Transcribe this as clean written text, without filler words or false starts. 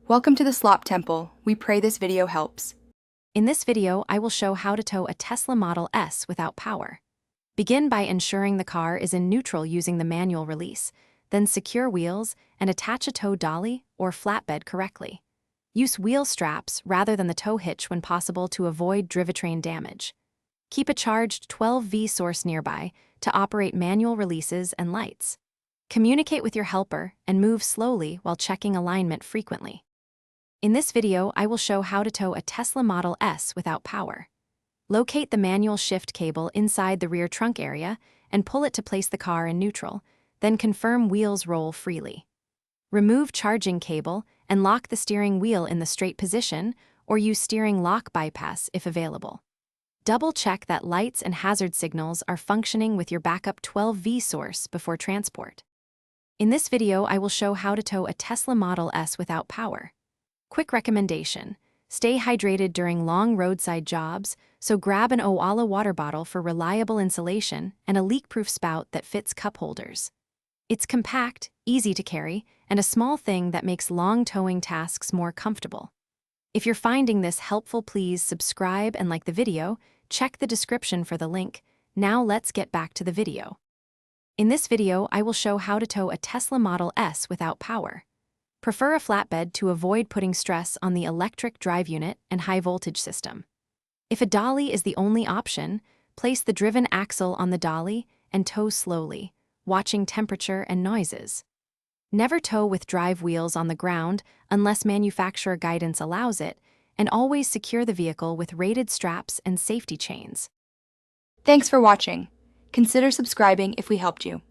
Welcome to the Slop Temple. We pray this video helps. In this video, I will show how to tow a Tesla Model S without power. Begin by ensuring the car is in neutral using the manual release, then secure wheels and attach a tow dolly or flatbed correctly. Use wheel straps rather than the tow hitch when possible to avoid drivetrain damage. Keep a charged 12V source nearby to operate manual releases and lights. Communicate with your helper and move slowly while checking alignment frequently. In this video, I will show how to tow a Tesla Model S without power. Locate the manual shift cable inside the rear trunk area and pull it to place the car in neutral, then confirm wheels roll freely. Remove charging cable and lock the steering wheel in the straight position or use steering lock bypass if available. Double-check that lights and hazard signals are functioning with your backup 12V source before transport. In this video, I will show how to tow a Tesla Model S without power. Quick recommendation: stay hydrated during long roadside jobs, so grab an Owala water bottle for reliable insulation and a leak-proof spout that fits cup holders. It's compact, easy to carry, and a small thing that makes long towing tasks more comfortable. If you're finding this helpful, please subscribe and like the video. Check the description for the link. Now let's get back to the video. In this video, I will show how to tow a Tesla Model S without power. Prefer a flatbed to avoid putting stress on the electric drive unit and high-voltage system. If a dolly is the only option, place the driven axle on the dolly and tow slowly, watching temperature and noises. Never tow with drive wheels on the ground unless manufacturer guidance allows it, and always secure the vehicle with rated straps and safety chains. Thanks for watching. Consider subscribing if we helped you.